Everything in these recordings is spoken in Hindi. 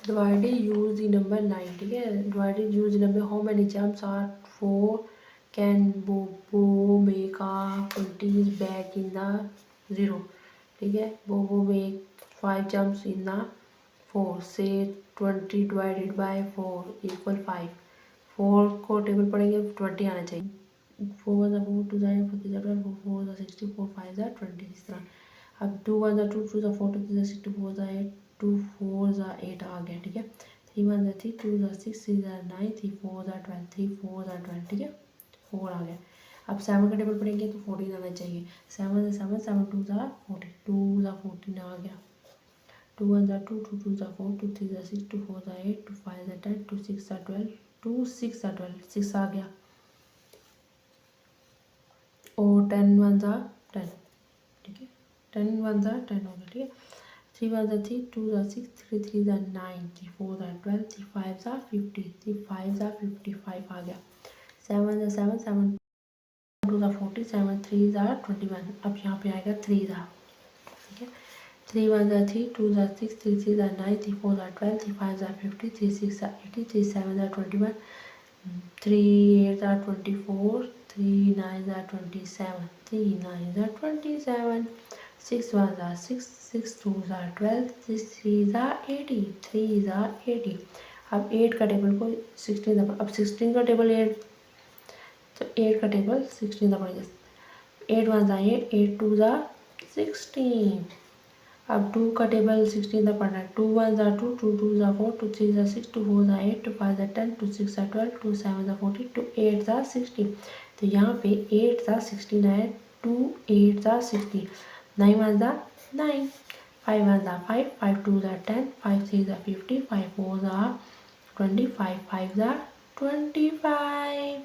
डिवाइडेड यूज द नंबर 9, ठीक है। Divided use the number, how many jumps are 4 can Bobo make a counties back in the 0, ठीक है। बोबो मेक 5 जंप्स इन द 4, से 20 डिवाइडेड बाय 4 इक्वल 5। 4 को टेबल पढ़ेंगे 20 आना चाहिए। 4 ज़ा 4 2 ज़ा 8 4 3 ज़ा 12 4 4 ज़ा 60 4 5 ज़ा 20, इस तरह। अब 2 1 ज़ा 2 2 ज़ा 4 2 3 ज़ा 6 2 4 ज़ा 8 2 4 ज़ा 8 आ गया, ठीक है। 3 1 ज़ा 3 2 ज़ा 6 3 ज़ा 9 3 4 ज़ा 12 3 4 ज़ा 12, ठीक है। 4 आ गया। अब 7 का टेबल पढ़ेंगे तो 14 आना चाहिए। 7 ज़ा 7 7 2 ज़ा 14 2 ज़ा 14 आ गया। 2 1 ज़ा 2 2 2 ज़ा 4 2 3 ज़ा 6 2 4 ज़ा 8 2 5 ज़ा 10 2 6 ज़ा 12 2 6 ज़ा 12 6 आ गया। और 10 1 ज़ा 10, ठीक है। 10 1 ज़ा 10 हो गया, ठीक है। 3 1 ज़ा 3 2 ज़ा 6 3 3 ज़ा 9 3 4 ज़ा 12 3 5 ज़ा 50 3 5 ज़ा 55 आ गया। 7 ज़ा 7 7 2 ज़ा 40 7 3 ज़ा 21। अब यहाँ पे आएगा 3 ज़ा, ठीक है। 3 1 ज़ा 3 2 ज़ा 6 3 3 ज़ा 9 3 4 ज़ा 12 3 5 ज़ा 50 3 6 ज़ा 80 3 7 ज़ा 21 3 8 ज़ा 24 3 9 ज़ा 27 3 9 ज़ा 27 6 1 ज़ा 6 6 2 ज़ा 12 6 3 ज़ा 80 3 ज़ा 80। अब 8 का टेबल को 16 दबा, अब 16 का टेबल 8, तो 8 का टेबल 16 दबा, 8 1 ज़ा 8 8 2 ज़ा 16। अब 2 का टेबल 16 तक पढ़ना है। 2 1 ज़ा 2 2 2 ज़ा 4 2 3 ज़ा 6 2 4 ज़ा 8 2 5 ज़ा 10 2 6 ज़ा 12 2 7 ज़ा 14 2 8 ज़ा 60। तो यहाँ पे 8 ज़ा 16 है, 2 8 ज़ा 60 9 1 ज़ा 9 5 1 ज़ा 5 5 2 ज़ा 10 5 3 ज़ा 50 5 4 ज़ा 25 5 ज़ा 25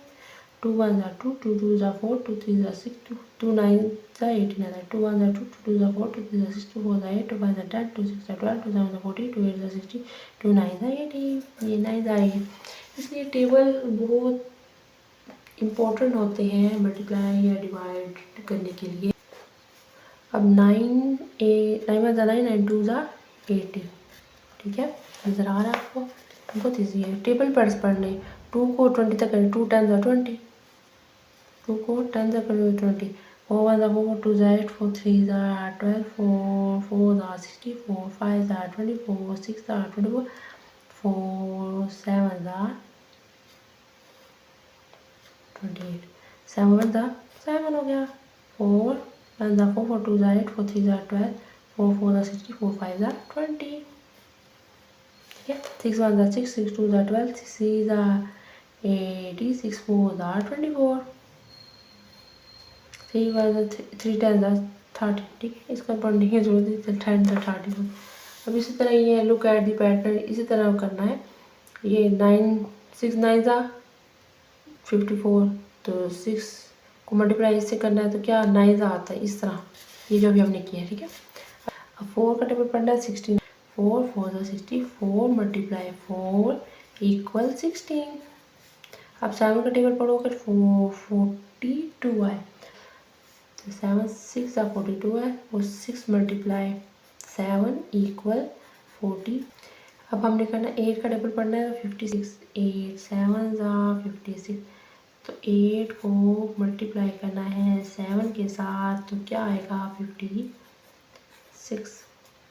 2 1 ज़ा 2 2 2 ज़ा 4 2 3 ज़ा 6 2 9 ज़ा 18 आता है। 2 1 ज़ा 2 2 ज़ा 4 2 3 ज़ा 6 2 4 ज़ा 8 2 5 ज़ा 10 2 6 ज़ा 12 2 7 ज़ा 40 2 8 ज़ा 60 2 9 ज़ा 80, ये 9 ज़ा 80। इसलिए टेबल बहुत इम्पोर्टेंट होते हैं मल्टीप्लाई या डिवाइड करने के लिए। अब 9 1 ज़ा 9 9 2 ज़ा 80, ठीक है। नज़र आ रहा है आपको, बहुत ईजी है। टेबल पढ़ने 2 को 20 तक करें, 2 10 ज़ा 20 2 को 10 ज़ा 20 4 1 ज़ा 4 2 ज़ा 8 4 3 ज़ा 12 4 4 ज़ा 64 5 ज़ा 24 6 ज़ा 24 4 7 ज़ा 28 7 1 ज़ा 7 हो गया। 4 1 ज़ा 4 4 2 ज़ा 8 4 3 ज़ा 12 4 4 ज़ा 64 5 ज़ा 20, ठीक है। 6 1 ज़ा 6 6 2 ज़ा 12 6 3 ज़ा 80 6 4 ज़ा 24 3 1 ज़ा 3 10 ज़ा 30, ठीक है। इसका पढ़ने की जरूरत है, 10 ज़ा 30। अब इसी तरह ये लुक एट दी पैटर्न इसी तरह करना है। ये 9 6 9 ज़ा 54, तो 6 को मल्टीप्लाई इससे करना है तो क्या 9 ज़ा आता है, इस तरह ये जो भी हमने किया है, ठीक है। अब 4 का टेबल पढ़ना है 16 4 4 ज़ा 64 मल्टीप्लाई 4 इक्वल 16। अब 7 का टेबल पढ़ोगे 4 42 है, तो 7 6 ज़ा 42 है और 6 मल्टीप्लाई 7 इक्वल 40। अब हमने करना 8 का टेबल पढ़ना है 56 8 7 ज़ा 56, तो 8 को मल्टीप्लाई करना है 7 के साथ, तो क्या आएगा 56,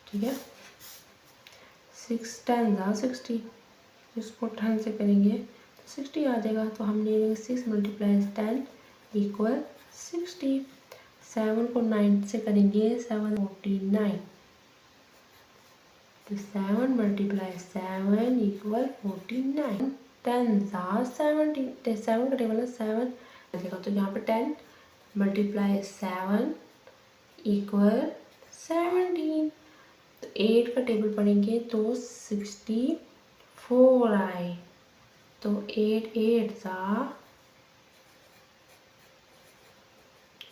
ठीक है। 6 10 ज़ा 60, इसको 10 से करेंगे तो 60 आ जाएगा। तो हमने 6 मल्टीप्लाई 10 इक्वल 60। 7 को 9 से करेंगे 7 49, तो 7 मल्टीप्लाई 7 इक्वल 49। 10 ज़ा 70, 7 का टेबल है 7 देखा, तो यहाँ पे 10 मल्टीप्लाई 7 इक्वल 17। तो 8 का टेबल पढ़ेंगे तो 64 आए, तो 8 8 ज़ा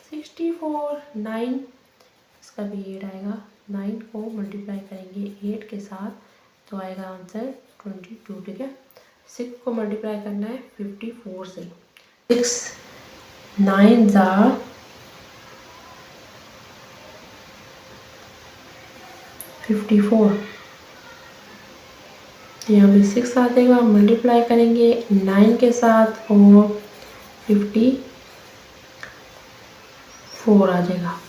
64 9, इसका भी 8 आएगा। 9 को मल्टीप्लाई करेंगे 8 के साथ, तो आएगा आंसर 22, ठीक है। 6 को मल्टीप्लाई करना है 54 से, 6 9 ज़ा 54 यहाँ पे 6 आ जाएगा, मल्टीप्लाई करेंगे 9 के साथ और 54 आ जाएगा।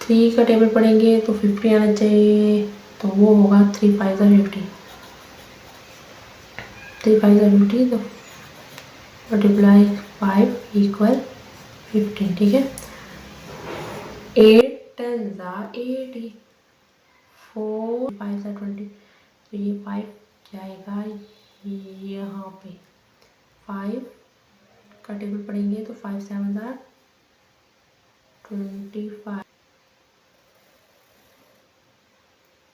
3 का टेबल पढ़ेंगे तो 50 आना चाहिए, तो वो होगा 3 5 50, 3 5 50, तो मल्टीप्लाई 5 इक्वल 15, ठीक है। 8 10 80, 4 5 20, तो ये 5 जाएगा यहाँ पे। 5 का टेबल पढ़ेंगे तो 5 7 25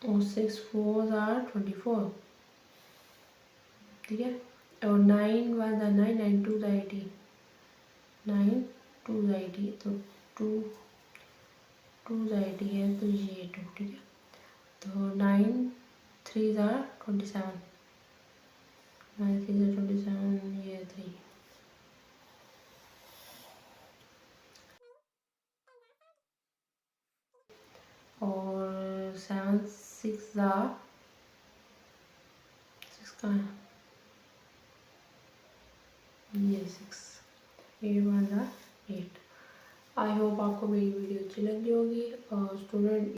और 6 4 24, ठीक है। और 9 1 9 9 2 80, 9 2 80, तो 2 2 80 है, तो ये 2, ठीक है। तो 9 3 27, 9 3 27, ये 3, और 7 6 6 का ये 6, 8 1 8। आई होप आपको मेरी वीडियो अच्छी लगी होगी। स्टूडेंट